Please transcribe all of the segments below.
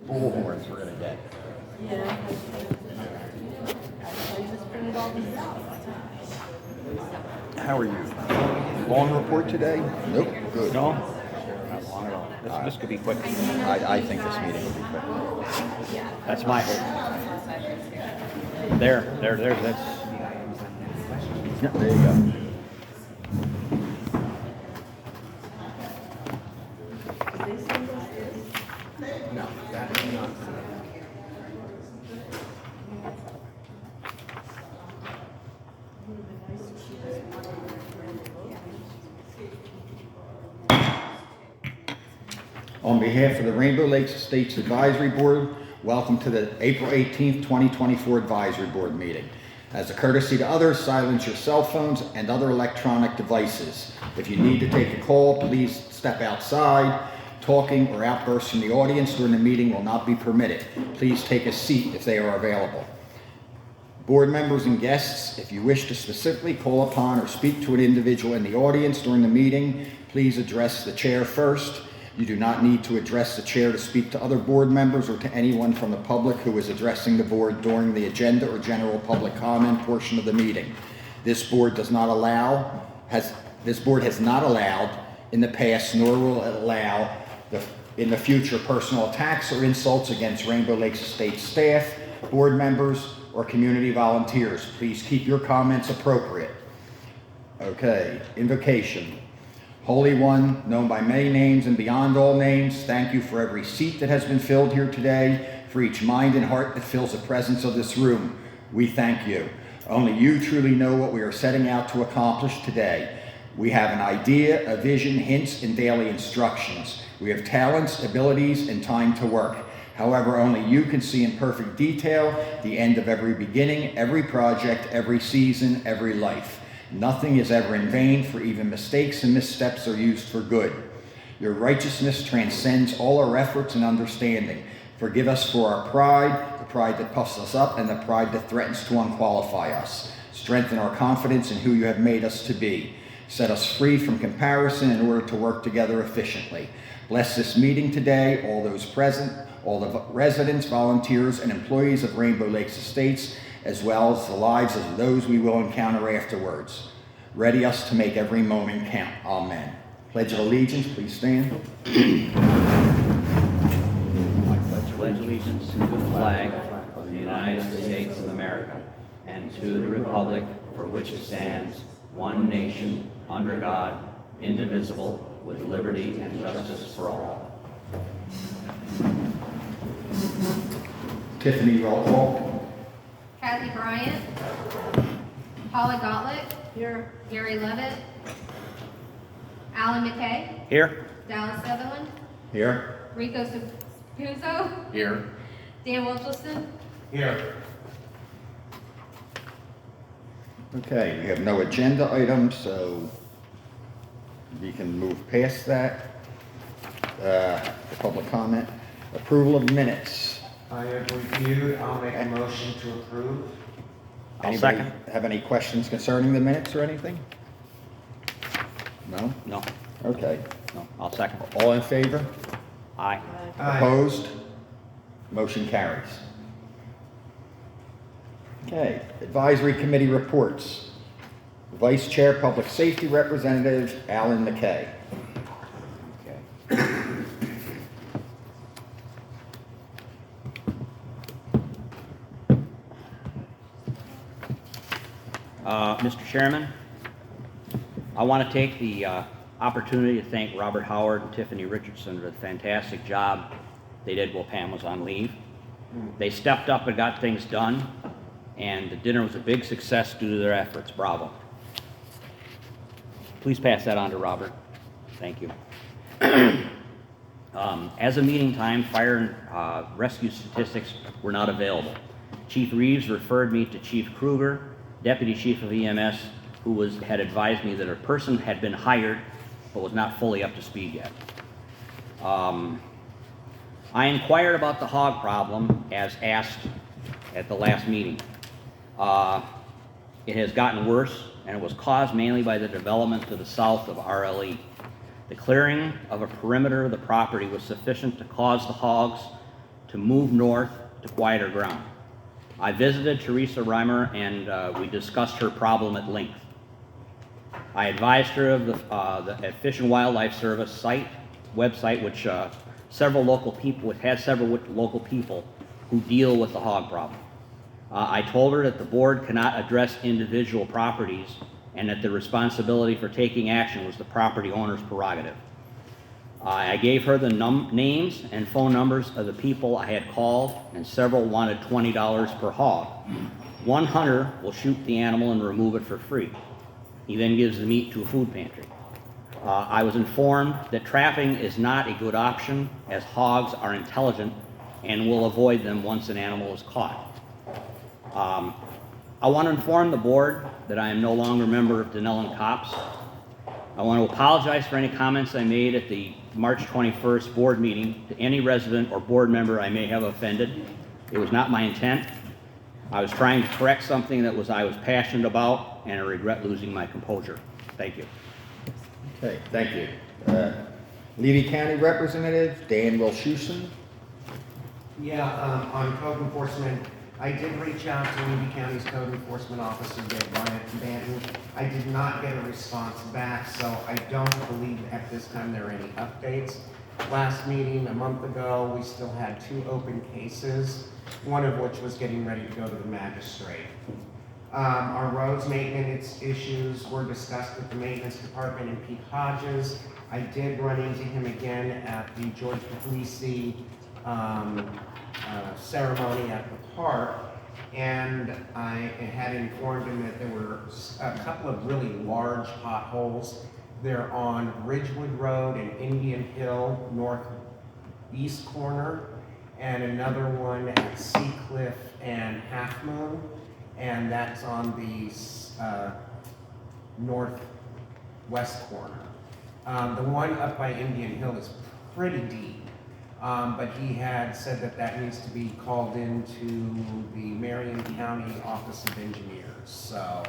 bullhorns we're gonna get. Yeah. I just printed all these out. How are you? Long report today? Nope, good. No, not long at all. This could be quick. I think this meeting will be quick. That's my hope. There, that's, Yep, there you go. No, that is not. On behalf of the Rainbow Lakes Estates Advisory Board, welcome to the April 18th, 2024 Advisory Board meeting. As a courtesy to others, silence your cell phones and other electronic devices. If you need to take a call, please step outside. Talking or outbursts from the audience during the meeting will not be permitted. Please take a seat if they are available. Board members and guests, if you wish to specifically call upon or speak to an individual in the audience during the meeting, please address the chair first. You do not need to address the chair to speak to other board members or to anyone from the public who is addressing the board during the agenda or general public comment portion of the meeting. This board has not allowed in the past, nor will it allow in the future, personal attacks or insults against Rainbow Lakes Estate staff, board members, or community volunteers. Please keep your comments appropriate. Okay, invocation. Holy One, known by many names and beyond all names, thank you for every seat that has been filled here today, for each mind and heart that fills the presence of this room. We thank you. Only you truly know what we are setting out to accomplish today. We have an idea, a vision, hints, and daily instructions. We have talents, abilities, and time to work. However, only you can see in perfect detail the end of every beginning, every project, every season, every life. Nothing is ever in vain, for even mistakes and missteps are used for good. Your righteousness transcends all our efforts and understanding. Forgive us for our pride, the pride that puffs us up, and the pride that threatens to unqualify us. Strengthen our confidence in who you have made us to be. Set us free from comparison in order to work together efficiently. Bless this meeting today, all those present, all the residents, volunteers, and employees of Rainbow Lakes Estates, as well as the lives of those we will encounter afterwards. Ready us to make every moment count. Amen. Pledge of Allegiance, please stand. I pledge allegiance to the flag of the United States of America and to the republic for which it stands, one nation, under God, indivisible, with liberty and justice for all. Tiffany, roll call. Kathy Bryant, Paula Gauntlet, Here. Gary Levitt, Alan McKay, Here? Dallas Sutherland, Here. Rico Puzo, Here. Dan Wilchelson, Here. Okay, we have no agenda items, so we can move past that. The public comment. Approval of minutes. I have reviewed, I'll make a motion to approve. I'll Anybody second. have any questions concerning the minutes or anything? No? No, Okay. I'll second. All in favor? Aye. Aye. Opposed? Motion carries. Okay, advisory committee reports. Vice Chair Public Safety Representative Alan McKay. Okay. Mr. Chairman, I want to take the opportunity to thank Robert Howard and Tiffany Richardson for the fantastic job they did while Pam was on leave. They stepped up and got things done, and the dinner was a big success due to their efforts. Bravo. Please pass that on to Robert. Thank you. As of meeting time, fire and rescue statistics were not available. Chief Reeves referred me to Chief Kruger, Deputy Chief of EMS, who had advised me that a person had been hired but was not fully up to speed yet. I inquired about the hog problem as asked at the last meeting. It has gotten worse, and it was caused mainly by the development to the south of RLE. The clearing of a perimeter of the property was sufficient to cause the hogs to move north to quieter ground. I visited Teresa Reimer and we discussed her problem at length. I advised her of the Fish and Wildlife Service website, which has several local people who deal with the hog problem. I told her that the board cannot address individual properties and that the responsibility for taking action was the property owner's prerogative. I gave her the names and phone numbers of the people I had called, and several wanted $20 per hog. One hunter will shoot the animal and remove it for free. He then gives the meat to a food pantry. I was informed that trapping is not a good option, as hogs are intelligent and will avoid them once an animal is caught. I want to inform the board that I am no longer a member of Denellen Cops. I want to apologize for any comments I made at the March 21st board meeting to any resident or board member I may have offended. It was not my intent. I was trying to correct something I was passionate about, and I regret losing my composure. Thank you. Okay, thank you. Levy County Representative Dan Wilshusen. Yeah, on code enforcement, I did reach out to Levy County's code enforcement officer, Dave Banton. I did not get a response back, so I don't believe at this time there are any updates. Last meeting, a month ago, we still had 2 open cases, one of which was getting ready to go to the magistrate. Our roads maintenance issues were discussed with the maintenance department and Pete Hodges. I did run into him again at the George Puglisi ceremony at the park, and I had informed him that there were a couple of really large potholes. They're on Ridgewood Road and Indian Hill northeast corner, and another one at Seacliff and Half Moon, and that's on the northwest corner. The one up by Indian Hill is pretty deep, but he had said that needs to be called into the Marion County Office of Engineers. So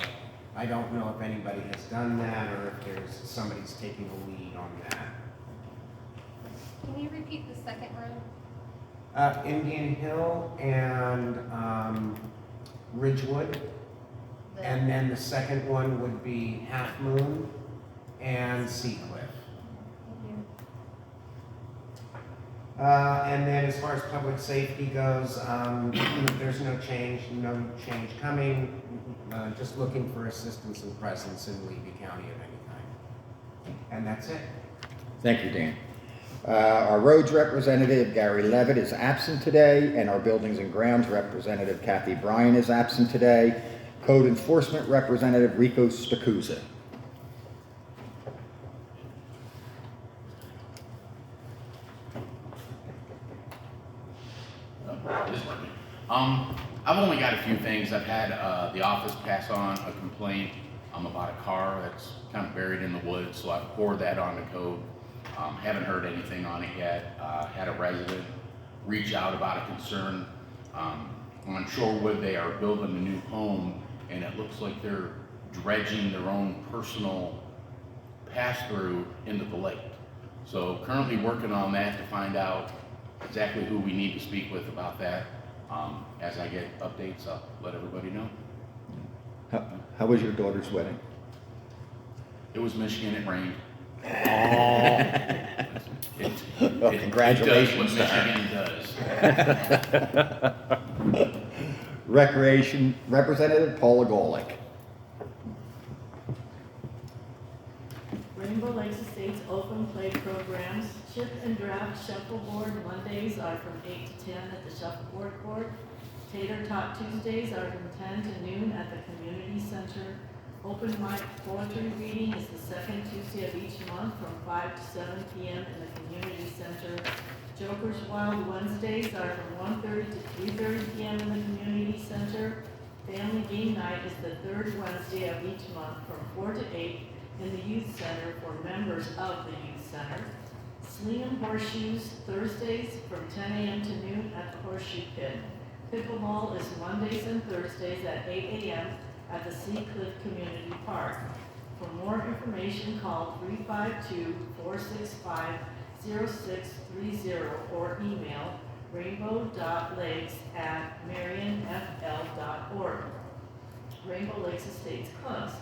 I don't know if anybody has done that or if somebody's taking a lead on that. Can you repeat the second row? Indian Hill and Ridgewood. And then the second one would be Half Moon and Seacliff. And then as far as public safety goes, there's no change coming. Just looking for assistance and presence in Levy County of any kind. And that's it. Thank you, Dan. Our roads representative, Gary Levitt, is absent today, and our buildings and grounds representative, Kathy Bryan, is absent today. Code enforcement representative, Rico Spacuzza. I've only got a few things. I've had the office pass on a complaint about a car that's kind of buried in the woods, so I've poured that on the code. Haven't heard anything on it yet. Had a resident reach out about a concern on Shorewood. They are building a new home, and it looks like they're dredging their own personal pass-through into the lake. So currently working on that to find out exactly who we need to speak with about that. As I get updates, I'll let everybody know. How was your daughter's wedding? It was Michigan, it rained. Well, congratulations It does what Michigan does. Recreation Representative Paula Golick. Rainbow Lakes Estates open play programs. Chip and draft shuffleboard Mondays are from 8 to 10 at the shuffleboard court. Tater Tot Tuesdays are from 10 to noon at the community center. Open mic poetry reading is the second Tuesday of each month from 5 to 7 p.m. in the community center. Joker's Wild Wednesdays are from 1:30 to 3:30 p.m. in the community center. Family Game Night is the third Wednesday of each month from 4 to 8 in the youth center for members of the youth center. Sling and Horseshoes Thursdays from 10 a.m. to noon at the Horseshoe Pit. Pickleball is Mondays and Thursdays at 8 a.m. at the Seacliff Community Park. For more information, call 352-465-0630 or email rainbow.lakes@marionfl.org. Rainbow Lakes Estates Clubs.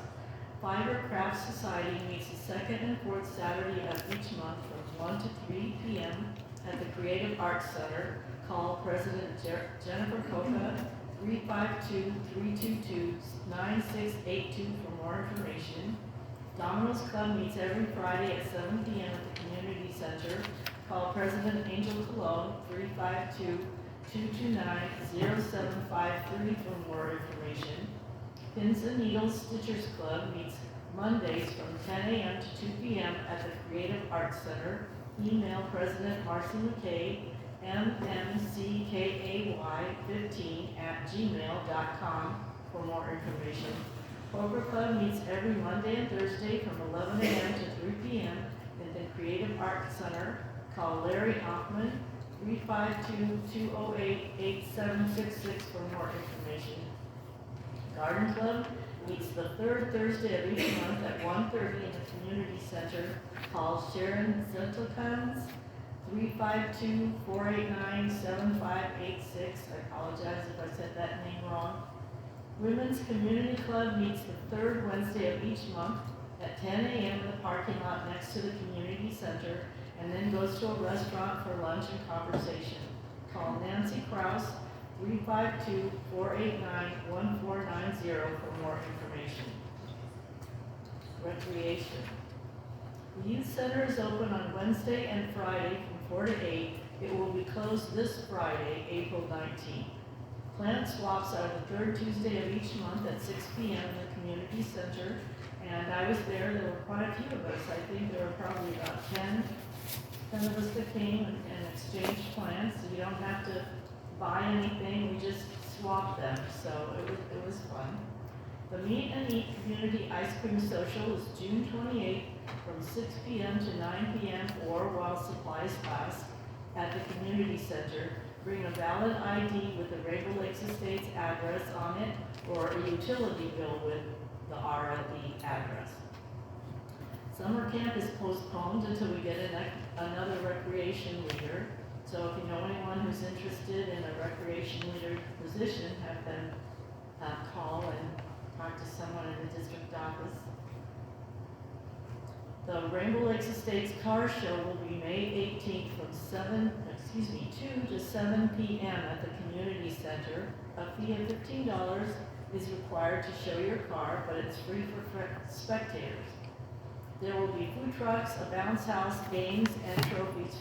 Fiber Craft Society meets the second and fourth Saturday of each month from 1 to 3 p.m. at the Creative Arts Center. Call President Jennifer Coca, 352-322-9682 for more information. Domino's Club meets every Friday at 7 p.m. at the Community Center. Call President Angel Cologne, 352-229-0753 for more information. Pins and Needles Stitchers Club meets Mondays from 10 a.m. to 2 p.m. at the Creative Arts Center. Email President Marcy McKay, mmckay15@gmail.com for more information. Poker Club meets every Monday and Thursday from 11 a.m. to 3 p.m. in the Creative Arts Center. Call Larry Hoffman, 352-208-8766 for more information. Garden Club meets the third Thursday of each month at 1:30 in the Community Center. Call Sharon Zentelkans, 352-489-7586. I apologize if I said that name wrong. Women's Community Club meets the third Wednesday of each month at 10 a.m. in the parking lot next to the Community Center, and then goes to a restaurant for lunch and conversation. Call Nancy Kraus, 352-489-1490 for more information. Recreation. The youth center is open on Wednesday and Friday from 4 to 8. It will be closed this Friday, April 19th. Plant swaps are the third Tuesday of each month at 6 p.m. in the Community Center. And I was there were quite a few of us. I think there were probably about 10 of us that came and exchanged plants. So you don't have to buy anything, we just swap them, so it was fun. The Meet and Eat Community Ice Cream Social is June 28th from 6 p.m. to 9 p.m. or while supplies last at the Community Center. Bring a valid ID with the Rainbow Lakes Estates address on it or a utility bill with the RLE address. Summer camp is postponed until we get another recreation leader. So if you know anyone who's interested in a recreation leader position, have them call and talk to someone in the district office. The Rainbow Lakes Estates Car Show will be May 18th from 2 to 7 p.m. at the Community Center. A fee of $15 is required to show your car, but it's free for spectators. There will be food trucks, a bounce house, games, and trophies.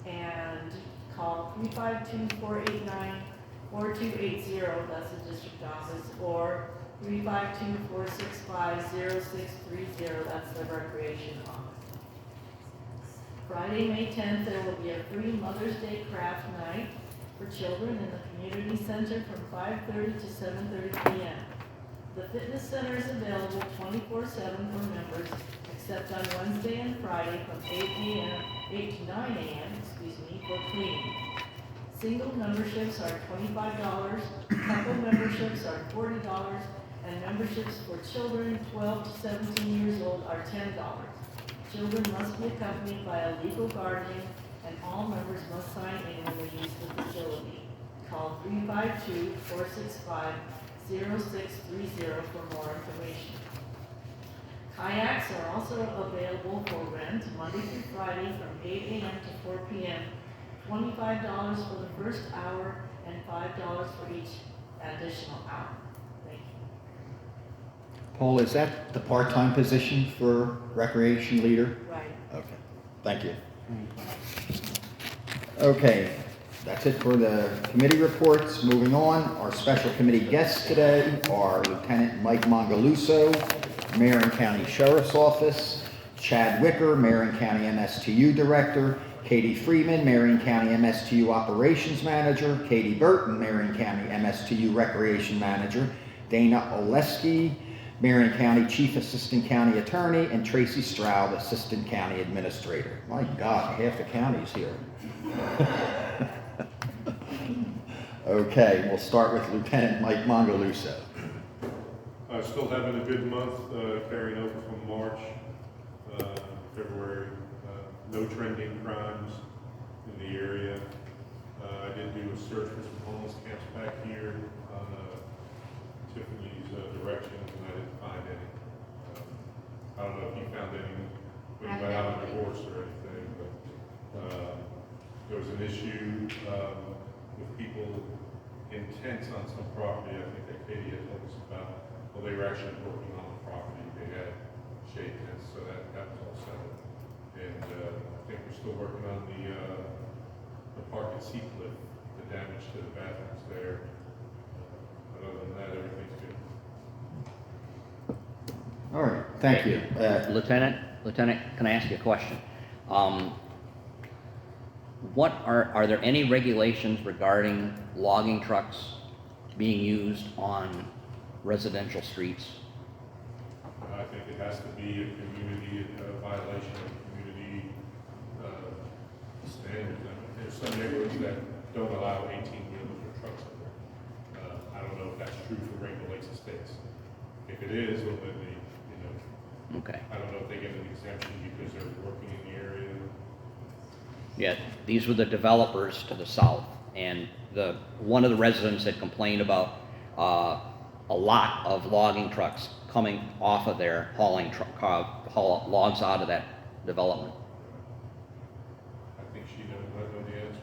And call 352-489-4280, that's the district office, or 352-465-0630, that's the recreation office. Friday, May 10th, there will be a free Mother's Day craft night for children in the Community Center from 5:30 to 7:30 p.m. The fitness center is available 24/7 for members, except on Wednesday and Friday from 8 to 9 a.m., for cleaning. Single memberships are $25, couple memberships are $40, and memberships for children 12 to 17 years old are $10. Children must be accompanied by a legal guardian, and all members must sign in when they use the facility. Call 352-465-0630 for more information. Kayaks are also available for rent Monday through Friday from 8 a.m. to 4 p.m. $25 for the first hour and $5 for each additional hour. Thank you. Paul, is that the part-time position for recreation leader? Right. Okay, thank you. Okay, that's it for the committee reports. Moving on, our special committee guests today are Lieutenant Mike Mongaluso, Marion County Sheriff's Office, Chad Wicker, Marion County MSTU Director, Katie Freeman, Marion County MSTU Operations Manager, Katie Burton, Marion County MSTU Recreation Manager, Dana Oleski, Marion County Chief Assistant County Attorney, and Tracy Stroud, Assistant County Administrator. My God, half the county's here. Okay, we'll start with Lieutenant Mike Mongaluso. Still having a good month, carrying over from March, February. No trending crimes in the area. I did do a search for some homeless camps back here on Tiffany's directions, and I didn't find any. I don't know if you found any when you went out on the course or anything, but there was an issue with people in tents on some property. I think that Katie had told us about. Well, they were actually working on the property. They had shade tents, so that was all settled. And I think we're still working on the park at Seacliff, the damage to the bathrooms there. But other than that, everything's good. All right, thank you. Lieutenant, can I ask you a question? What are there any regulations regarding logging trucks being used on residential streets? I think it has to be a community violation of community standards. I mean, there's some neighborhoods that don't allow 18-wheelers or trucks in there. I don't know if that's true for Rainbow Lakes Estates. If it is, well, then they, Okay. I don't know if they get an exemption because they're working in the area. Yeah, these were the developers to the south, and one of the residents had complained about a lot of logging trucks coming off of there, hauling logs out of that development. I think she knows the answer.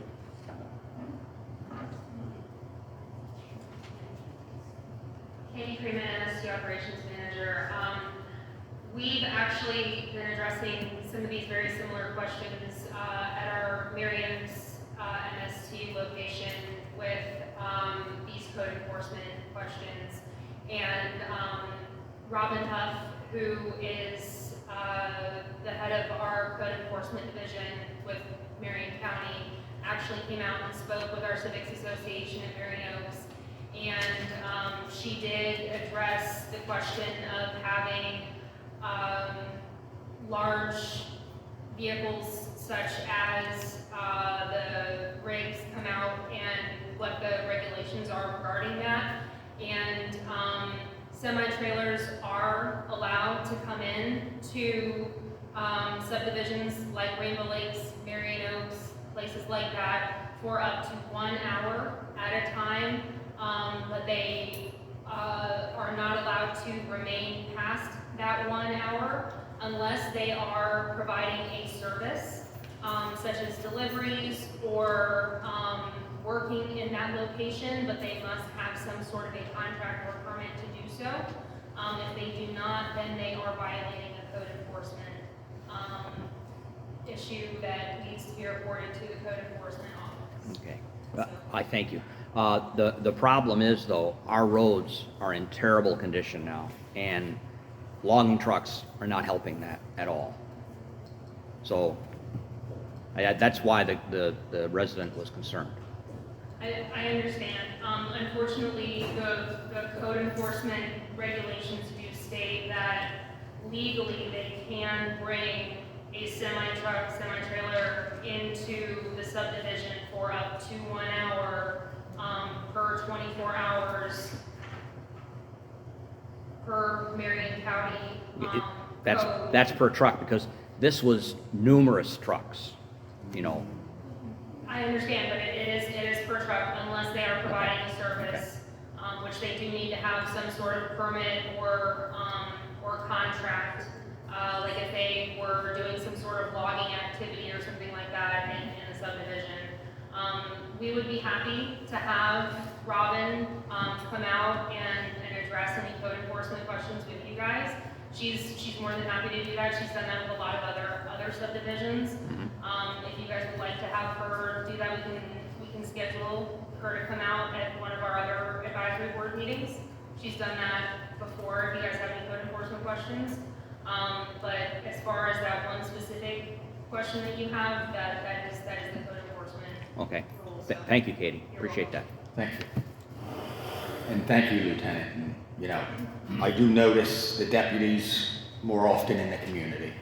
Katie Freeman, MST Operations Manager. We've actually been addressing some of these very similar questions at our Marion's MST location with these code enforcement questions. And Robin Huff, who is the head of our code enforcement division with Marion County, actually came out and spoke with our Civics Association at Marion Oaks. And she did address the question of having large vehicles such as the rigs come out and what the regulations are regarding that. And semi-trailers are allowed to come in to subdivisions like Rainbow Lakes, Marion Oaks, places like that for up to 1 hour at a time, but they are not allowed to remain past that 1 hour unless they are providing a service, such as deliveries or working in that location, but they must have some sort of a contract or permit to do so. If they do not, then they are violating a code enforcement issue that needs to be reported to the code enforcement office. Okay, I thank you. The problem is, though, our roads are in terrible condition now, and logging trucks are not helping that at all. So that's why the resident was concerned. I understand. Unfortunately, the code enforcement regulations do state that legally they can bring a semi-truck, semi-trailer into the subdivision for up to 1 hour per 24 hours per Marion County code. That's per truck, because this was numerous trucks, I understand, but it is per truck unless they are providing a service, which they do need to have some sort of permit or contract. Like if they were doing some sort of logging activity or something like that in a subdivision. We would be happy to have Robin come out and address any code enforcement questions with you guys. She's more than happy to do that. She's done that with a lot of other subdivisions. If you guys would like to have her do that, we can schedule her to come out at one of our other advisory board meetings. She's done that before. If you guys have any code enforcement questions, but as far as that one specific question that you have, that is the code enforcement. Okay. Rules, so Thank you, Katie. you're Appreciate that. Thank you. And thank you, Lieutenant. And, I do notice the deputies more often in the community.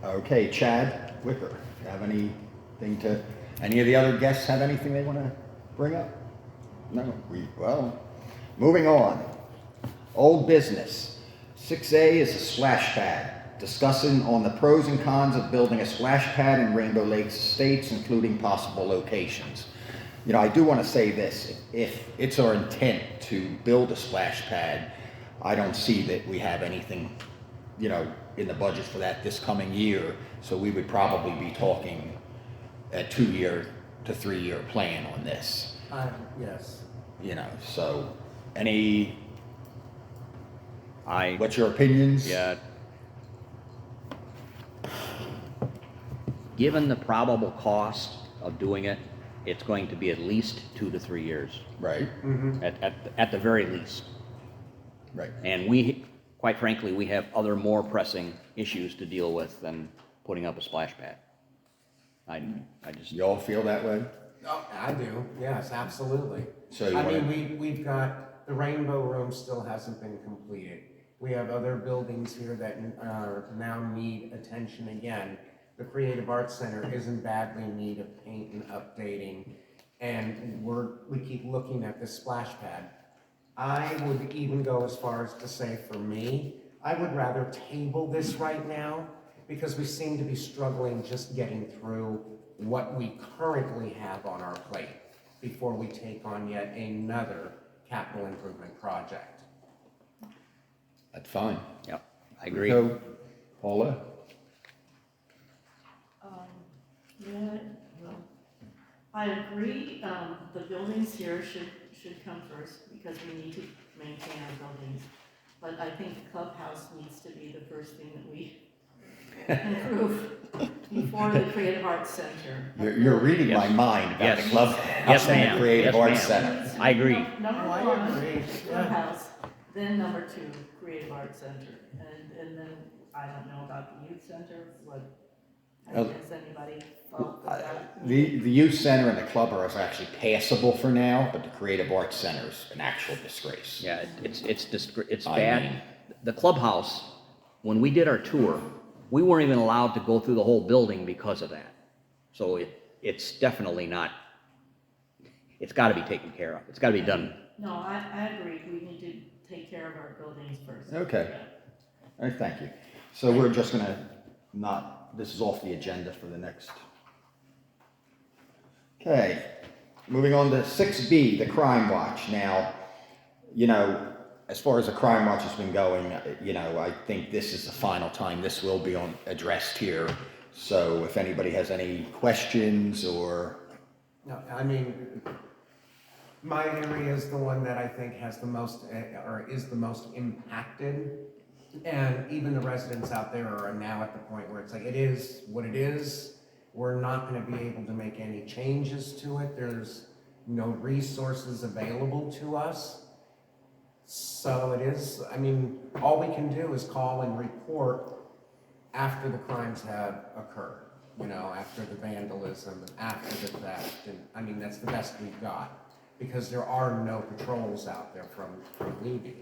Okay, Chad Wicker, you have anything any of the other guests have anything they want to bring up? No? Well, moving on. Old business. 6A is a splash pad. discussing on the pros and cons of building a splash pad in Rainbow Lakes Estates, including possible locations. You know, I do want to say this, if it's our intent to build a splash pad, I don't see that we have anything, you know, in the budget for that this coming year, so we would probably be talking a 2-year to 3-year plan on this, Yes. you know, so I, what's your opinions? yeah. Given the probable cost of doing it, it's going to be at least 2 to 3 years, Right, at the very least. right. And we, quite frankly, we have other more pressing issues to deal with than putting up a splash pad. I just, You all feel that way? Oh, I do, yes, absolutely. So you I wanna- mean, we've got, the Rainbow Room still hasn't been completed. We have other buildings here that now need attention again. The Creative Arts Center is in badly need of paint and updating, and we keep looking at this splash pad. I would even go as far as to say, for me, I would rather table this right now, because we seem to be struggling just getting through what we currently have on our plate before we take on yet another capital improvement project. That's fine. yep, I agree. So, Paula? Yeah, well, I agree, the buildings here should come first, because we need to maintain our buildings. But I think the clubhouse needs to be the first thing that we improve before the Creative Arts Center. You're reading my Yes. mind about the Yes. clubhouse Yes, and ma'am. the Creative Yes, Arts ma'am. Center. I agree. Number Oh, I one, agree. clubhouse, then number 2, Creative Arts Center, and then, I don't know about the youth center, what, has anybody thought that? The youth center and the clubhouse are actually passable for now, but the Creative Arts Center is an actual disgrace. Yeah, it's I bad. mean- The clubhouse, when we did our tour, we weren't even allowed to go through the whole building because of that. So it's definitely not, it's gotta be taken care of. It's gotta be done. No, I agree, we need to take care of our buildings first. Okay. All right, thank you. So we're just gonna this is off the agenda for the next. Okay, moving on to 6B, the Crime Watch. Now, you know, as far as the Crime Watch has been going, you know, I think this is the final time this will be addressed here. So if anybody has any questions or, No, I mean, my area is the one that I think has the most, or is the most impacted. And even the residents out there are now at the point where it's like, it is what it is. We're not gonna be able to make any changes to it. There's no resources available to us. So it is, I mean, all we can do is call and report after the crimes have occurred. You know, after the vandalism, after the theft, and I mean, that's the best we've got. Because there are no patrols out there from Levy.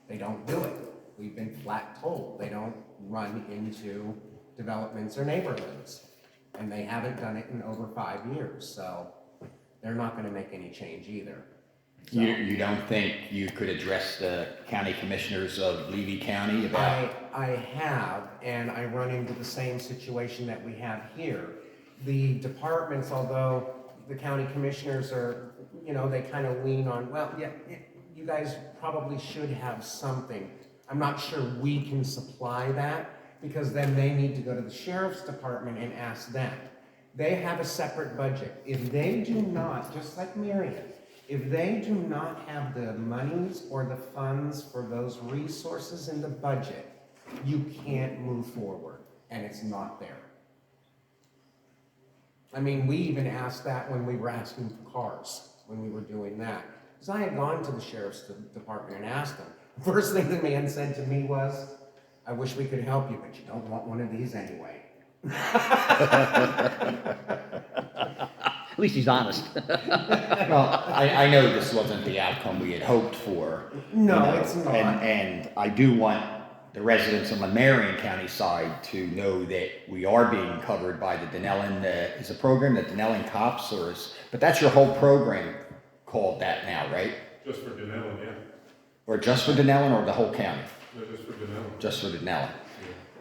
They don't do it. We've been flat told they don't run into developments or neighborhoods. And they haven't done it in over 5 years, so they're not gonna make any change either. So, you don't think you could address the county commissioners of Levy County about? I have, and I run into the same situation that we have here. The departments, although the county commissioners are, you know, they kind of lean on, well, yeah, you guys probably should have something. I'm not sure we can supply that, because then they need to go to the sheriff's department and ask them. They have a separate budget. If they do not, just like Marion, if they do not have the monies or the funds for those resources in the budget, you can't move forward, and it's not there. I mean, we even asked that when we were asking for cars, when we were doing that. Because I had gone to the sheriff's department and asked them. First thing the man said to me was, I wish we could help you, but you don't want one of these anyway. At least he's honest. Well, I know this wasn't the outcome we had hoped for. No, you know, it's not. And I do want the residents on the Marion County side to know that we are being covered by the Denellen, is a program that Denellen Cops, but that's your whole program called that now, right? Just for Denellen, yeah. Or just for Denellen or the whole county? No, just for Denellen. Just for Denellen.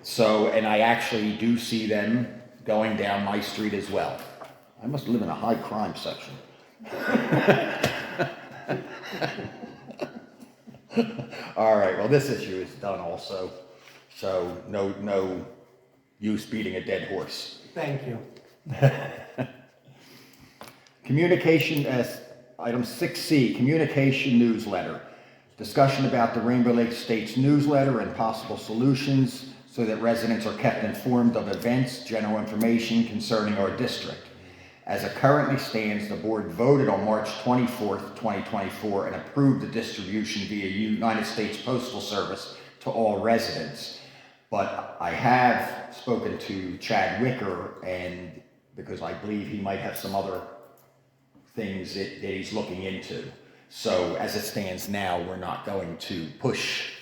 So, and I actually do see them going down my street as well. I must live in a high crime section. All right, well, this issue is done also, so no use beating a dead horse. Thank you. Communication, item 6C, communication newsletter. Discussion about the Rainbow Lake Estates newsletter and possible solutions so that residents are kept informed of events, general information concerning our district. As it currently stands, the board voted on March 24th, 2024 and approved the distribution via United States Postal Service to all residents. But I have spoken to Chad Wicker, and because I believe he might have some other things that he's looking into. So as it stands now, we're not going to push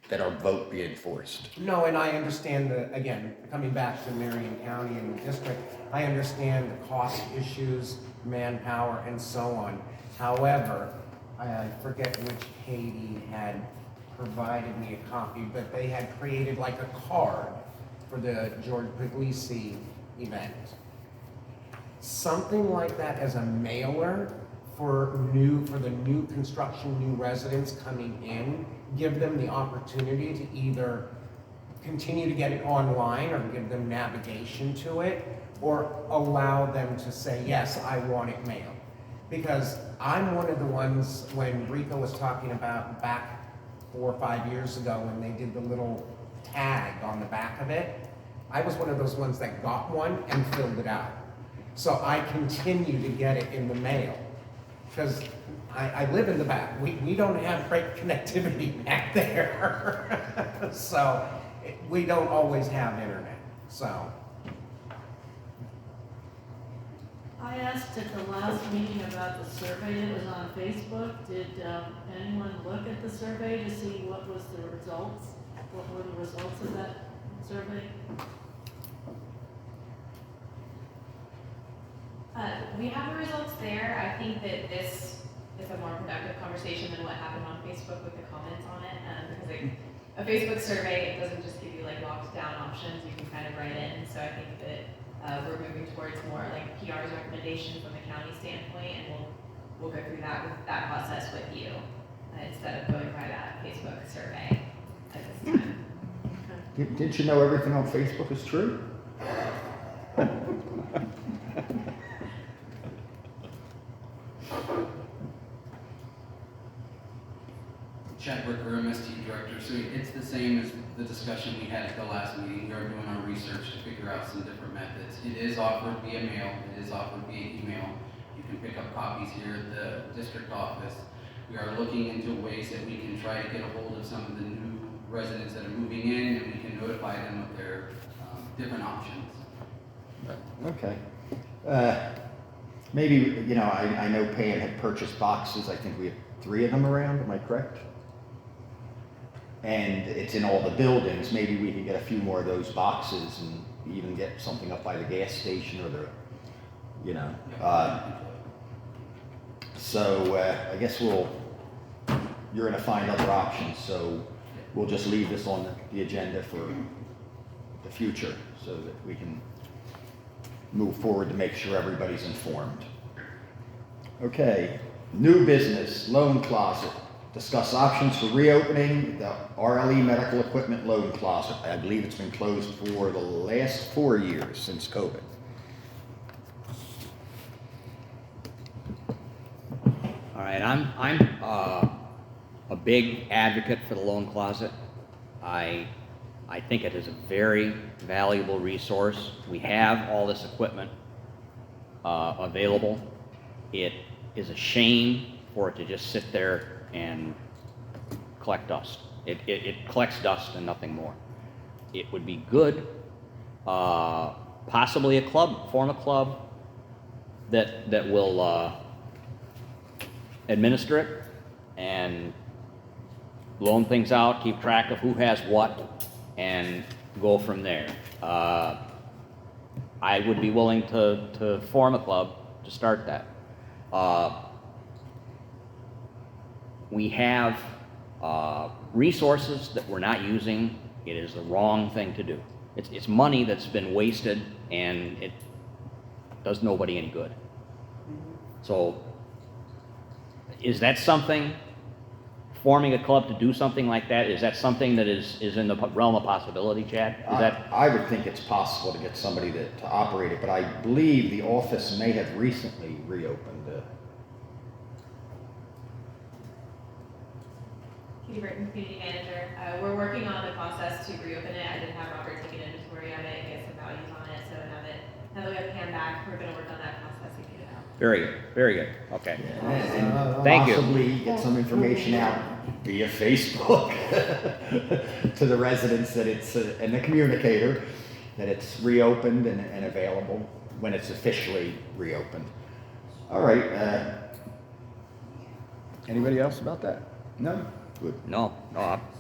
that our vote be enforced. No, and I understand again, coming back to Marion County and the district, I understand the cost issues, manpower, and so on. However, I forget which Katie had provided me a copy, but they had created like a card for the George Puglisi event. Something like that as a mailer for the new construction, new residents coming in, give them the opportunity to either continue to get it online or give them navigation to it, or allow them to say, yes, I want it mailed. Because I'm one of the ones, when Rico was talking about back 4 or 5 years ago when they did the little tag on the back of it, I was one of those ones that got one and filled it out. So I continue to get it in the mail. Because I live in the back. We don't have great connectivity back there. So we don't always have internet. So. I asked at the last meeting about the survey that was on Facebook. Did anyone look at the survey to see what was the results? What were the results of that survey? We have the results there. I think that this is a more productive conversation than what happened on Facebook with the comments on it. Because a Facebook survey, it doesn't just give you like locked down options, you can kind of write in. So I think that we're moving towards more like PR's recommendation from the county standpoint, and we'll go through that process with you instead of going by that Facebook survey at this time. Didn't you know everything on Facebook is true? Chad Wicker, MST Director. So it's the same as the discussion we had at the last meeting. We are doing our research to figure out some different methods. It is offered via mail. It is offered via email. You can pick up copies here at the district office. We are looking into ways that we can try to get a hold of some of the new residents that are moving in, and we can notify them of their different options. Okay. Maybe, I know Pam had purchased boxes. I think we have 3 of them around. Am I correct? And it's in all the buildings. Maybe we can get a few more of those boxes and even get something up by the gas station or so I guess you're going to find other options. So we'll just leave this on the agenda for the future so that we can move forward to make sure everybody's informed. Okay, new business, loan closet. Discuss options for reopening the RLE Medical Equipment Loan Closet. I believe it's been closed for the last 4 years since COVID. All right, I'm a big advocate for the loan closet. I think it is a very valuable resource. We have all this equipment available. It is a shame for it to just sit there and collect dust. It collects dust and nothing more. It would be good, possibly form a club that will administer it and loan things out, keep track of who has what, and go from there. I would be willing to form a club to start that. We have resources that we're not using. It is the wrong thing to do. it's money that's been wasted, and it does nobody any good. So, is that something, forming a club to do something like that, is that something that is in the realm of possibility, Chad? Is that? I would think it's possible to get somebody to operate it, but I believe the office may have recently reopened. Katie Burton, community manager. We're working on the process to reopen it. I did have Robert take an inventory of it, get some values on it, so now that we have Pam back, we're gonna work on that process and get it out. Very good, very good, okay. And Thank you. possibly get some information out via Facebook to the residents that it's, and the communicator, that it's reopened and available when it's officially reopened. All right, anybody else about that? No? Good. No,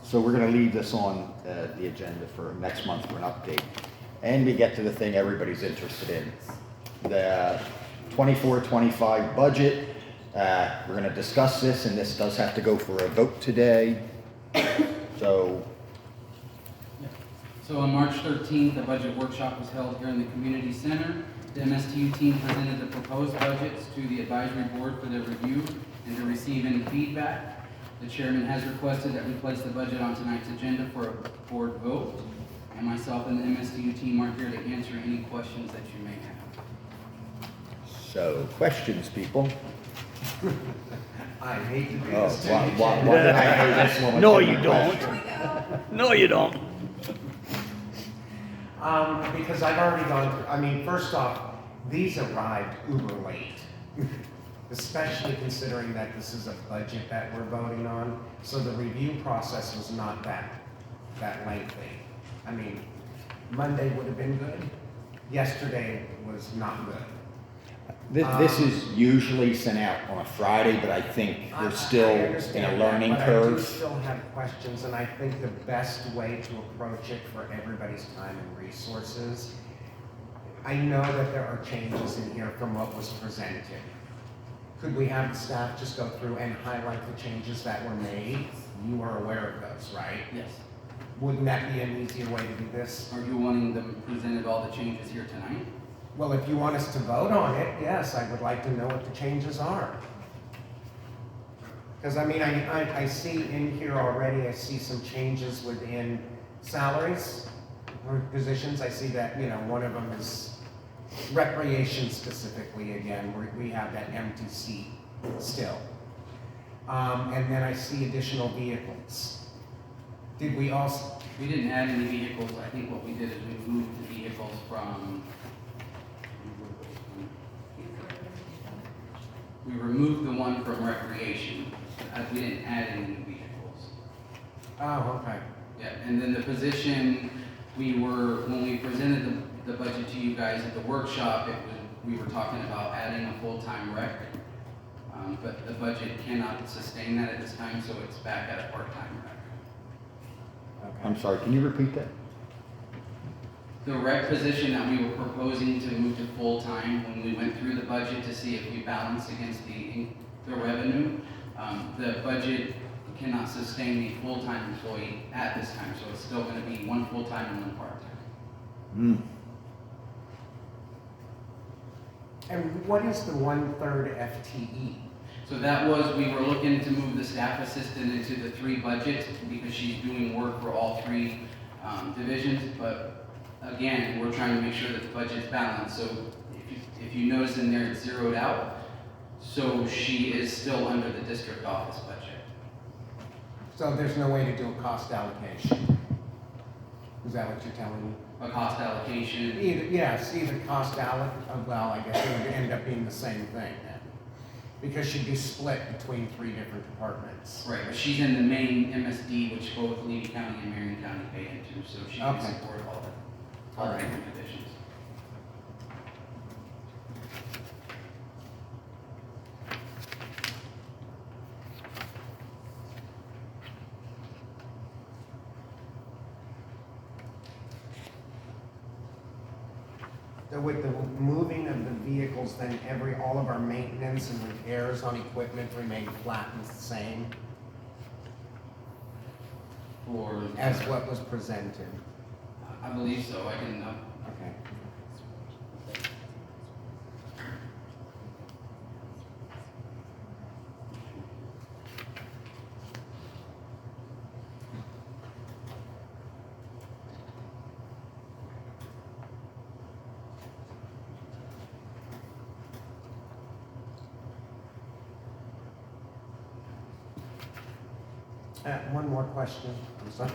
So we're gonna leave this on the agenda for next month for an update. And we get to the thing everybody's interested in. The 24-25 budget. We're gonna discuss this, and this does have to go for a vote today. So, So on March 13th, a budget workshop was held here in the community center. The MSTU team presented the proposed budgets to the advisory board for their review and to receive any feedback. The chairman has requested that we place the budget on tonight's agenda for a board vote. And myself and the MSTU team are here to answer any questions that you may have. so questions, people? I hate to do Oh, this to why you, did Chad. I know this one was No, gonna you be don't. questions? no, you don't. Because I've already gone through, I mean, first off, these arrived uber late. Especially considering that this is a budget that we're voting on, so the review process was not that lengthy. I mean, Monday would have been good, yesterday was not good. This is usually sent out on a Friday, but I think I we're still in understand a that, learning but I do curve. still have questions, and I think the best way to approach it for everybody's time and resources, I know that there are changes in here from what was presented. Could we have the staff just go through and highlight the changes that were made? You are aware of those, right? Yes. Wouldn't that be an easier way to do this? Are you wanting them presented all the changes here tonight? Well, if you want us to vote on it, yes, I would like to know what the changes are. Because I mean, I see in here already, I see some changes within salaries or positions. I see that, you know, one of them is recreation specifically again, where we have that empty seat still. And then I see additional vehicles. Did we also, We didn't add any vehicles. I think what we did is we moved the vehicles from, we removed the one from recreation. We didn't add any new vehicles. oh, okay. Yeah, and then the position, when we presented the budget to you guys at the workshop, we were talking about adding a full-time rec. But the budget cannot sustain that at this time, so it's back at a part-time rec. Okay. I'm sorry, can you repeat that? The rec position that we were proposing to move to full-time, when we went through the budget to see if we balanced against the revenue, the budget cannot sustain a full-time employee at this time, so it's still gonna be one full-time and one part-time. And what is the 1/3 FTE? So that was, we were looking to move the staff assistant into the 3 budgets because she's doing work for all 3 divisions, but again, we're trying to make sure that the budget's balanced, so if you notice in there, it's zeroed out, so she is still under the district office budget. So there's no way to do a cost allocation? Is that what you're telling me? A cost allocation, Either cost well, I guess it would end up being the same thing then. Because she'd be split between 3 different departments. right, but she's in the main MSD, which both Levy County and Marion County pay into, so she can Okay. support all the All right. different divisions. So with the moving of the vehicles, then all of our maintenance and repairs on equipment remain flat and the same For as what was presented? I believe so, I can, Okay. One more question, I'm sorry.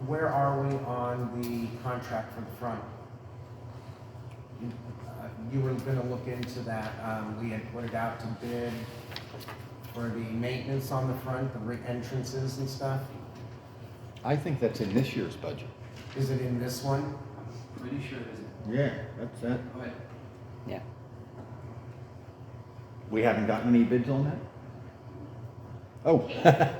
Where are we on the contract for the front? You were gonna look into that, we had put it out to bid for the maintenance on the front, the entrances and stuff. I think that's in this year's budget. Is it in this one? I'm pretty sure it is. Yeah, that's that. Go ahead. Yeah. We haven't gotten any bids on that? Oh.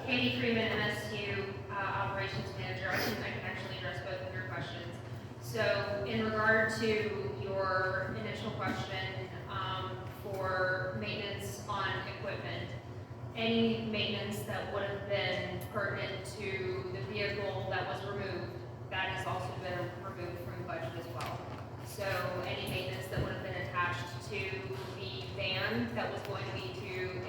Katie Freeman, MSU Operations Manager. I can actually address both of your questions. So in regard to your initial question for maintenance on equipment, any maintenance that would have been pertinent to the vehicle that was removed, that has also been removed from the budget as well. So any maintenance that would have been attached to the van that was going to be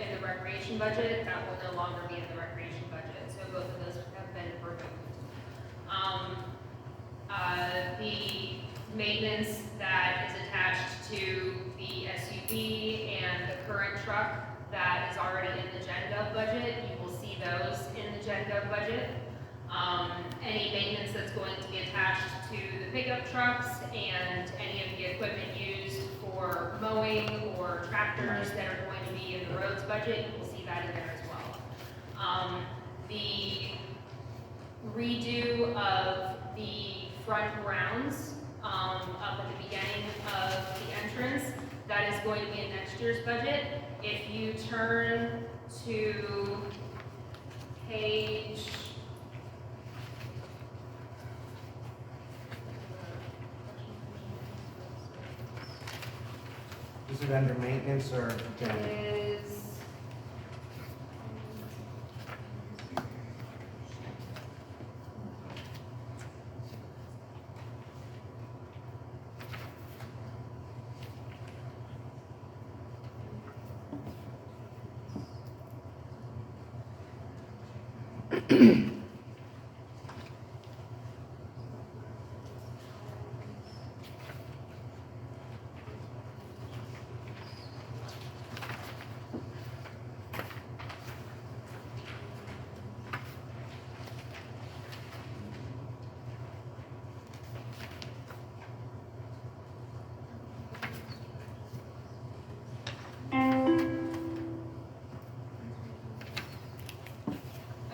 in the recreation budget, that will no longer be in the recreation budget. So both of those have been removed. The maintenance that is attached to the SUV and the current truck that is already in the Gen Gov budget, you will see those in the Gen Gov budget. Any maintenance that's going to be attached to the pickup trucks and any of the equipment used for mowing or tractors that are going to be in the roads budget, you will see that in there as well. The redo of the front grounds up at the beginning of the entrance, that is going to be in next year's budget. If you turn to page Is it under maintenance or general? is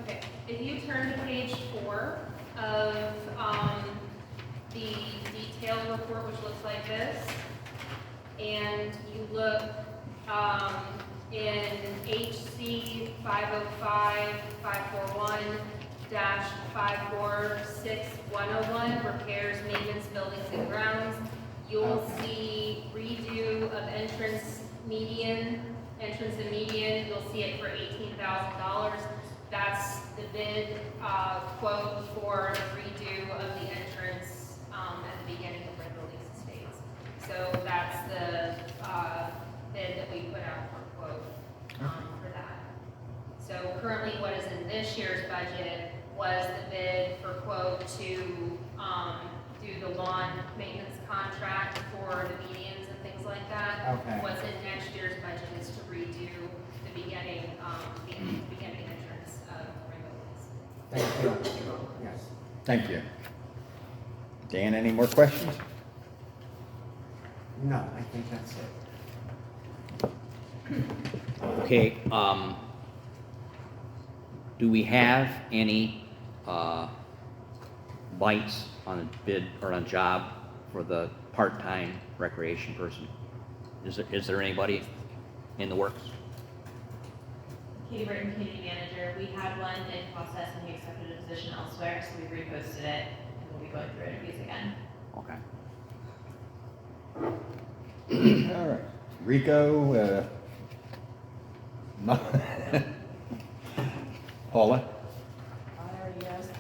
okay. If you turn to page 4 of the detailed report, which looks like this, and you look in HC 505-541-546-101, repairs, maintenance, buildings and grounds, you'll see redo of entrance and median, you'll see it for $18,000. That's the bid quote for the redo of the entrance at the beginning of Red Buildings Estates. So that's the bid that we put out for quote for that. So currently what is in this year's budget was the bid for quote to do the lawn maintenance contract for the medians and things like that. Okay. What's in next year's budget is to redo the beginning entrance of Rainbow Lakes. Thank you. Yes. Thank you. Dan, any more questions? No, I think that's it. Okay, do we have any, bites on a bid or on a job for the part-time recreation person? Is there anybody in the works? Katie Britton, community manager, we had one in process and he accepted a position elsewhere, so we reposted it and we'll be going through interviews again. Okay. All right. Rico, Paula? I already asked the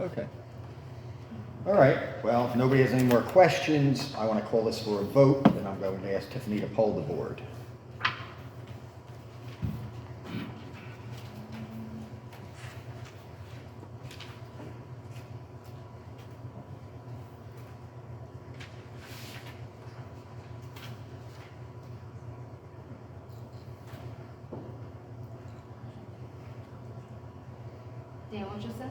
Okay. All right, well, if nobody has any more questions, I want to call this for a vote, and I'm going to ask Tiffany to poll the board. Dan Wilcherson,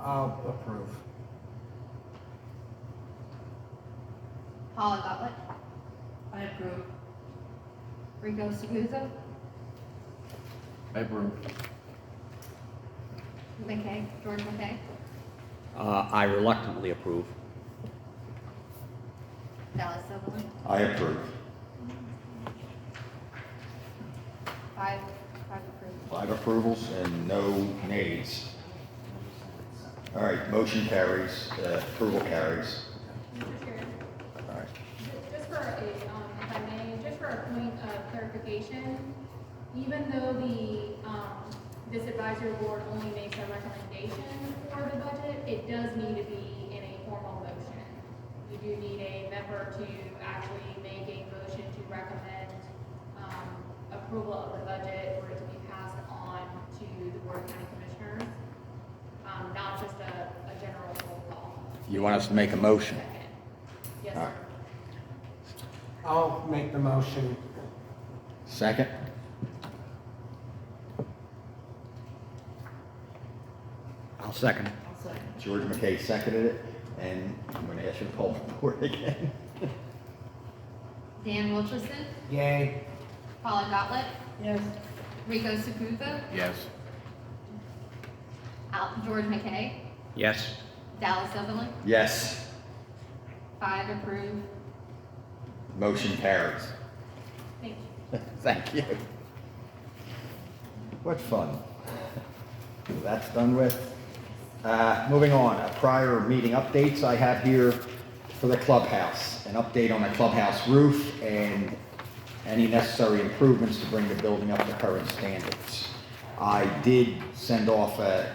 I'll approve. Paula Gottlieb, I approve. Rico Saputo, I approve. George McKay, I reluctantly approve. Dallas Silverman, I approve. five approved. 5 approvals and no nays. All right, motion carries, approval carries. Mr. Chair, All right. just for a, if I may, just for a point of clarification, even though this advisory board only makes a recommendation for the budget, it does need to be in a formal motion. You do need a member to actually make a motion to recommend, approval of the budget for it to be passed on to the Board of County Commissioners, not just a general roll call. You want us to make a motion? Yes, All sir. right. I'll make the motion. Second? I'll second. I'll second. George McKay seconded it, and I'm going to ask you to poll the board again. Dan Wilcherson, Yay. Paula Gottlieb, Yes. Rico Saputo, Yes. George McKay, Yes. Dallas Silverman, Yes, 5 approved. motion carries. Thank you. Thank you. What fun. So that's done with. Moving on, prior meeting updates I have here for the clubhouse. An update on the clubhouse roof and any necessary improvements to bring the building up to current standards. I did send off an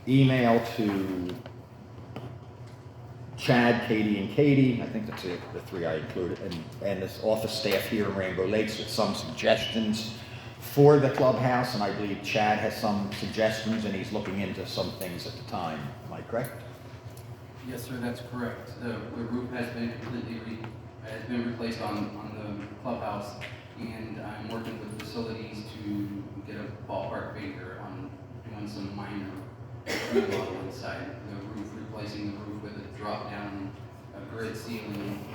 email to Chad, Katie, and Katie. I think that's it, the 3 I included, and this office staff here in Rainbow Lakes with some suggestions for the clubhouse, and I believe Chad has some suggestions, and he's looking into some things at the time. Am I correct? Yes, sir, that's correct. The roof has been has been replaced on the clubhouse, and I'm working with facilities to get a ballpark figure on doing some minor remodel inside the roof, replacing the roof with a drop-down grid ceiling,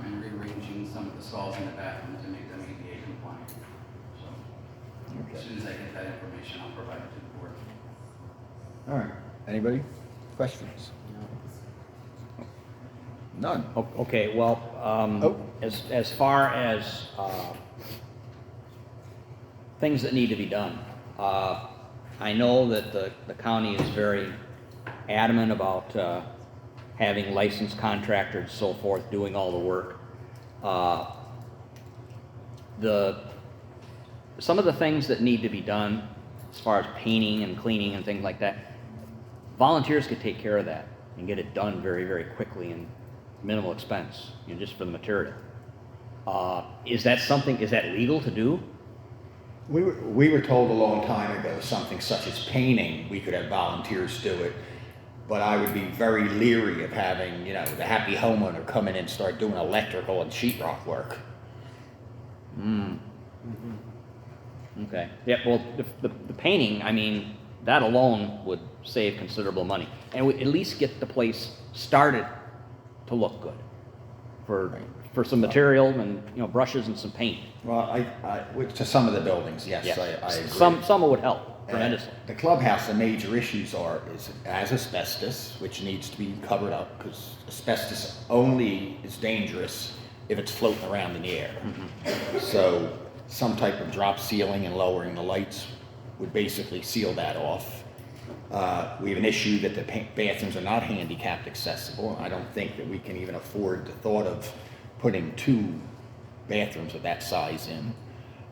and rearranging some of the stalls in the bathroom to make them ADA compliant. So, as soon as I get that information, I'll provide it to the board. All right. Anybody? Questions? None. Okay, well, Oh. as far as things that need to be done, I know that the county is very adamant about having licensed contractors and so forth doing all the work. Some of the things that need to be done as far as painting and cleaning and things like that, volunteers could take care of that and get it done very, very quickly and minimal expense, just for the material. Is that legal to do? We were told a long time ago, something such as painting, we could have volunteers do it, but I would be very leery of having, the happy homeowner come in and start doing electrical and sheetrock work. Okay. Yeah, well, the painting, that alone would save considerable money. And would at least get the place started to look good for some material and, brushes and some paint. Well, to some of the buildings, yes, Yes. I agree. Some would help tremendously. The clubhouse, the major issues is asbestos, which needs to be covered up, because asbestos only is dangerous if it's floating around in the air. So some type of drop ceiling and lowering the lights would basically seal that off. We have an issue that the bathrooms are not handicapped accessible. I don't think that we can even afford the thought of putting 2 bathrooms of that size in.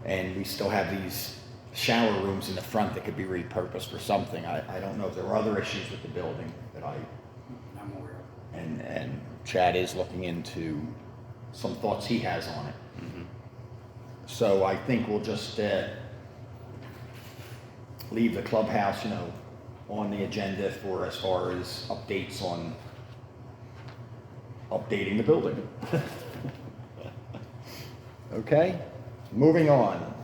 And we still have these shower rooms in the front that could be repurposed for something. I don't know if there are other issues with the building that I'm aware of. and Chad is looking into some thoughts he has on it. So I think we'll just leave the clubhouse, on the agenda for as far as updates on updating the building. Okay, moving on.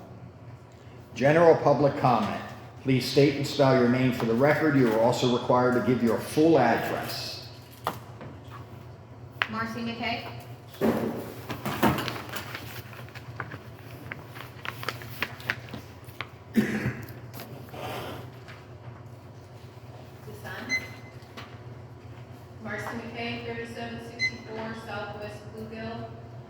General public comment. Please state and spell your name for the record. You are also required to give your full address. Marcy McKay. The Sun. Marcy McKay, 3764 Southwest Bluegill.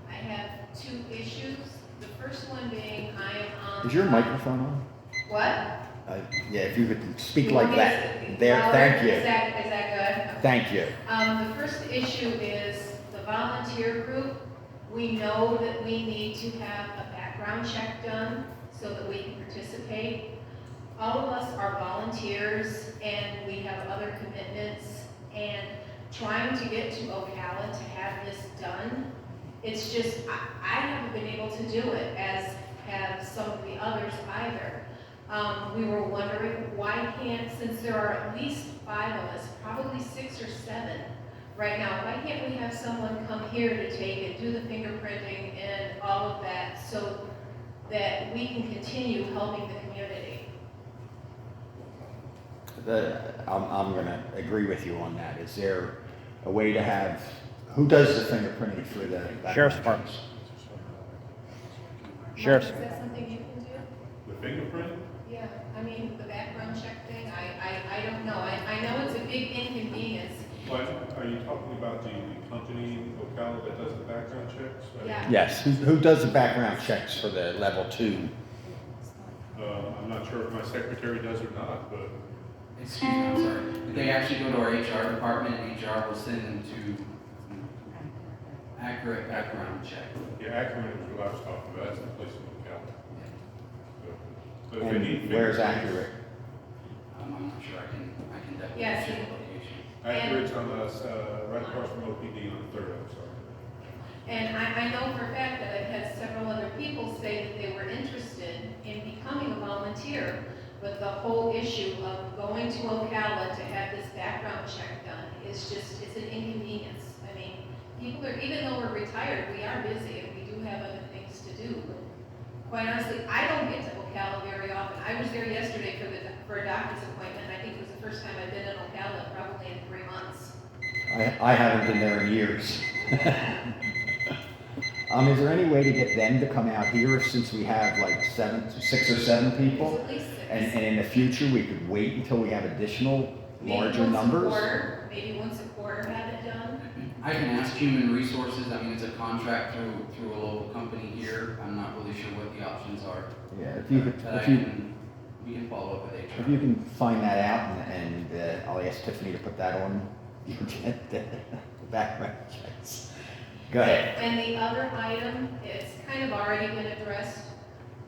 I have two issues. The first one being I am on. Is your microphone on? What? Yeah, if you could speak You like want me to that. speak There, louder? thank you. Is that good? Thank you. The first issue is the volunteer group. We know that we need to have a background check done so that we can participate. All of us are volunteers and we have other commitments, and trying to get to Ocala to have this done, it's just, I haven't been able to do it, as have some of the others either. We were wondering why can't, since there are at least 5 of us, probably 6 or 7 right now, why can't we have someone come here to take it, do the fingerprinting and all of that, so that we can continue helping the community? I'm going to agree with you on that. Is there a way to have, who does the fingerprinting for the background Sheriff's checks? Department. Sheriff's. Is that something you can do? The fingerprint? Yeah, I mean, the background check thing, I don't know. I know it's a big inconvenience. What, are you talking about the company in Ocala that does the background checks? Yeah. Yes, who does the background checks for the level 2? I'm not sure if my secretary does or not, but Excuse me, I'm sorry. They actually go to our HR department, and HR will send them to accurate background check. yeah, Ackerman is what I was talking about, that's the place in Ocala. So, but if we And need where's fingerprints- accurate? I'm not sure, I can definitely Yes. check the location. Accurate's on us, right across from OPD on Third, I'm sorry. And I know for a fact that I've had several other people say that they were interested in becoming a volunteer, but the whole issue of going to Ocala to have this background check done is just, it's an inconvenience. I mean, people are, even though we're retired, we are busy and we do have other things to do. But quite honestly, I don't get to Ocala very often. I was there yesterday for a doctor's appointment. I think it was the first time I've been in Ocala probably in 3 months. I haven't been there in years. Is there any way to get them to come out here, since we have like 6 or 7 people? There's at least 6. And in the future, we could wait until we have additional larger numbers? Maybe once a quarter have it done. I can ask Human Resources, I mean, it's a contract through a local company here. I'm not really sure what the options are. Yeah, if you could, But we can follow up with HR. if you can find that out, and I'll ask Tiffany to put that on the background checks. Go ahead. And the other item, it's kind of already been addressed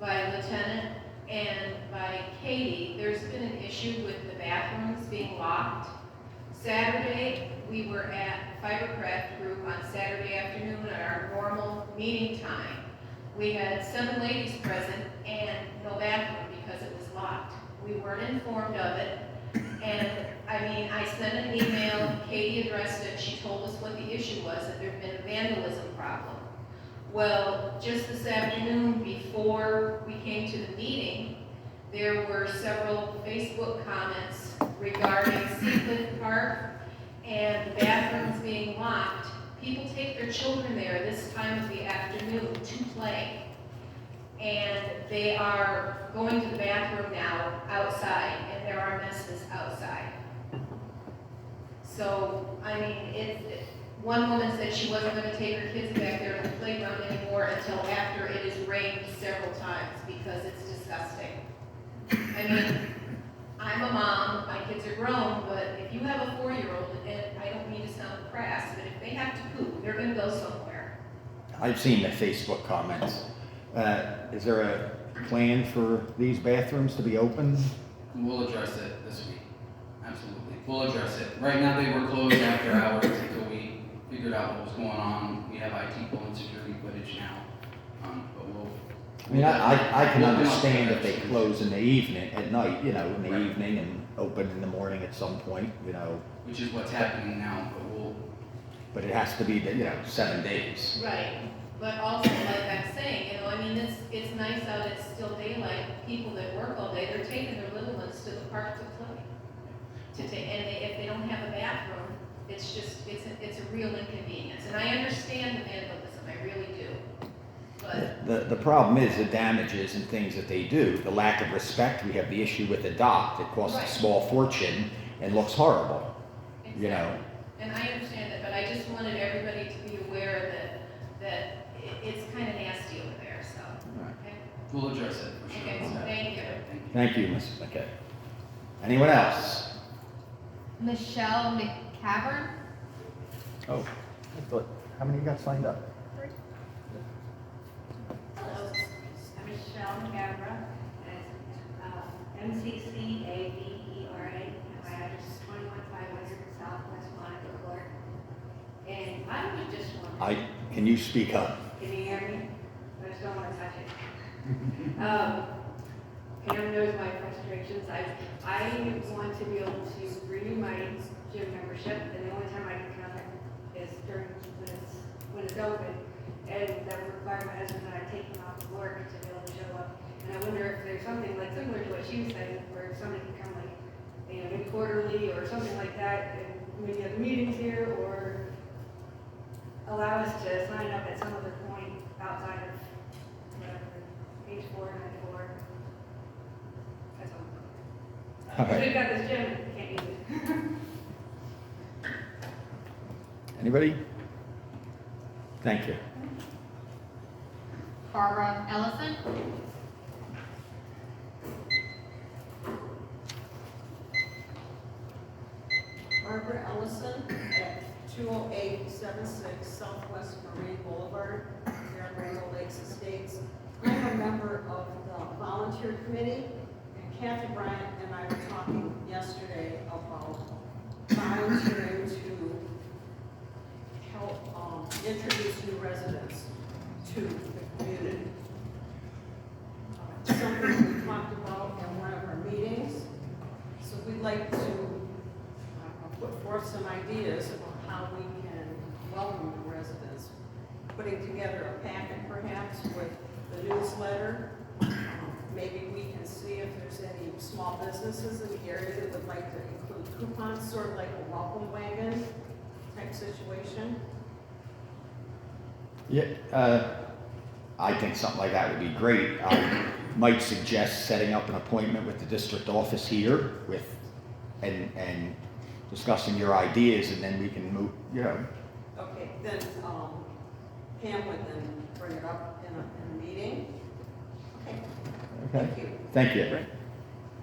by Lieutenant and by Katie. There's been an issue with the bathrooms being locked. Saturday, we were at Fibercraft Group on Saturday afternoon at our normal meeting time. We had 7 ladies present and no bathroom because it was locked. We weren't informed of it. And I mean, I sent an email, Katie addressed it, she told us what the issue was, that there'd been a vandalism problem. Well, just this afternoon, before we came to the meeting, there were several Facebook comments regarding Seacliff Park and the bathrooms being locked. People take their children there this time of the afternoon to play. And they are going to the bathroom now outside, and there are messes outside. So, I mean, one woman said she wasn't going to take her kids back there to the playground anymore until after it has rained several times because it's disgusting. I mean, I'm a mom, my kids are grown, but if you have a 4-year-old, and I don't mean to sound crass, but if they have to poop, they're going to go somewhere. I've seen the Facebook comments. Is there plan for these bathrooms to be open? We'll address it this week. Absolutely. We'll address it. Right now, they were closed after hours until we figured out what was going on. We have IT pulling security footage now. But we'll. I mean, I can we'll come up with understand a if they solution. close in the evening, at night, you know, in the Right. evening and open in the morning at some point, you know, Which is what's happening now, but we'll. but it has to be, you know, 7 days. Right, but also, like I'm saying, you know, I mean, it's nice out, it's still daylight, people that work all day, they're taking their little ones to the park to play. If they don't have a bathroom, it's just, it's a real inconvenience, and I understand the vandalism, I really do. But, The problem is the damages and things that they do, the lack of respect. We have the issue with the dock that costs Right. a small fortune and looks horrible, you know. and I understand that, but I just wanted everybody to be aware that it's kind of nasty over there, so, Right. okay? We'll address it for sure. Okay, thank you. Thank you, Mrs. McKay. Anyone else? Michelle McCavern. Oh, how many you got signed up? Hello, I'm Michelle Gabra, MCCAVERA, and my address is 21500 Southwest Monica Court. And I was just wondering, Can you speak up? can you hear me? I just don't want to touch it. Pam knows my frustrations. I want to be able to renew my gym membership, and the only time I can come is during, when it's open. And that would require my husband and I take him off of work to be able to show up. And I wonder if there's something like similar to what she was saying, where somebody can come like, you know, maybe quarterly or something like that, and maybe have meetings here, or allow us to sign up at some other point outside of whatever, page 494. That's all. All Because right. we've got this gym, we can't use it. Anybody? Thank you. Barbara Ellison. Barbara Ellison at 20876 Southwest Marine Boulevard, here in Rainbow Lakes Estates. I'm a member of the volunteer committee, and Kathy Bryant and I were talking yesterday about volunteering to help introduce new residents to the community. Something we talked about in one of our meetings, so we'd like to put forth some ideas about how we can welcome the residents. Putting together a packet perhaps with the newsletter. Maybe we can see if there's any small businesses in the area that would like to include coupons, sort of like a welcome wagon type situation. Yeah, I think something like that would be great. I might suggest setting up an appointment with the district office here and discussing your ideas, and then we can move, you know. Okay, then Pam would then bring it up in a meeting. Okay, Okay. thank you. Thank you.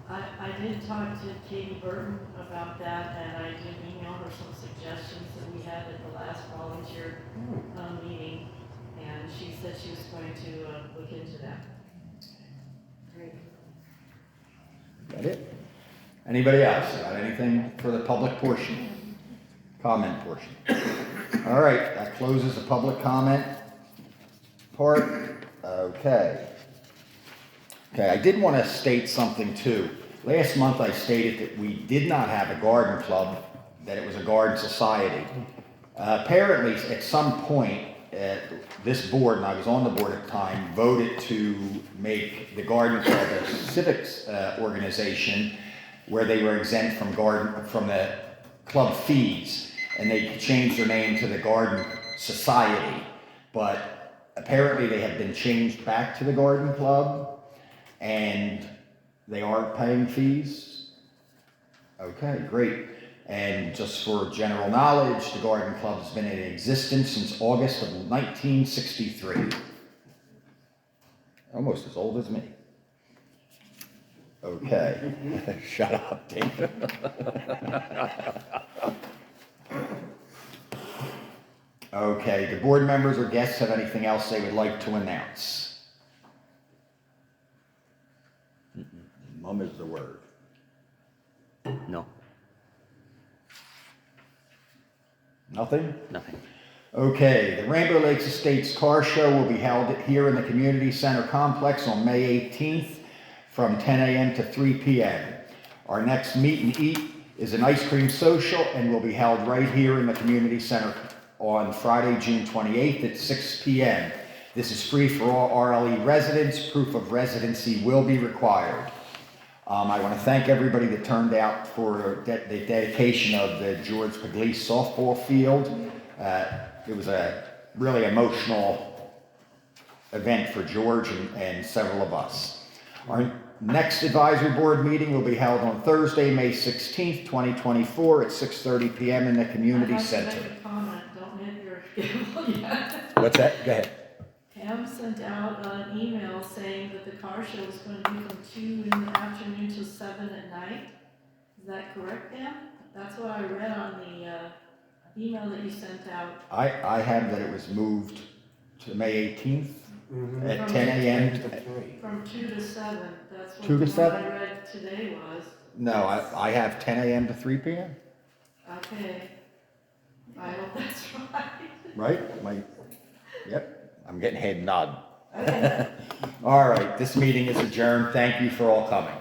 I did talk to Katie Burton about that, and I did email her some suggestions that we had at the last volunteer meeting, and she said she was going to look into that. Great. That it? Anybody else got anything for the public portion? Comment portion? All right, that closes the public comment part. Okay. Okay, I did want to state something too. Last month I stated that we did not have a garden club, that it was a garden society. Apparently, at some point, this board, and I was on the board at the time, voted to make the garden club a civics organization where they were exempt from the club fees, and they changed their name to the Garden Society. But apparently they have been changed back to the Garden Club, and they are paying fees. Okay, great. And just for general knowledge, the Garden Club has been in existence since August of 1963. Almost as old as me. Okay. Shut up, Dave. Okay, do board members or guests have anything else they would like to announce? welcome is the word. No, Nothing? nothing. Okay, the Rainbow Lakes Estates Car Show will be held here in the Community Center Complex on May 18th from 10 a.m. to 3 p.m. Our next meet and eat is an ice cream social and will be held right here in the Community Center on Friday, June 28th at 6 p.m. This is free for all RLE residents. Proof of residency will be required. I want to thank everybody that turned out for the dedication of the George Pugliese softball field. It was a really emotional event for George and several of us. Our next advisory board meeting will be held on Thursday, May 16th, 2024 at 6:30 p.m. in the Community Center. I'd like to make a comment, don't hit your gavel yet. What's that? Go ahead. Pam sent out an email saying that the car show is going to be from 2 in the afternoon till 7 at night. Is that correct, Pam? That's what I read on the email that you sent out. I have that it was moved to May 18th Mhm. at 10 a.m. From 2 to 7, that's what 2 to the 7? one I read today was. No, I have 10 a.m. to 3 p.m. Okay. I hope that's Right? Yep. I'm getting head nod. right. Okay. All right, this meeting is adjourned. Thank you for all coming.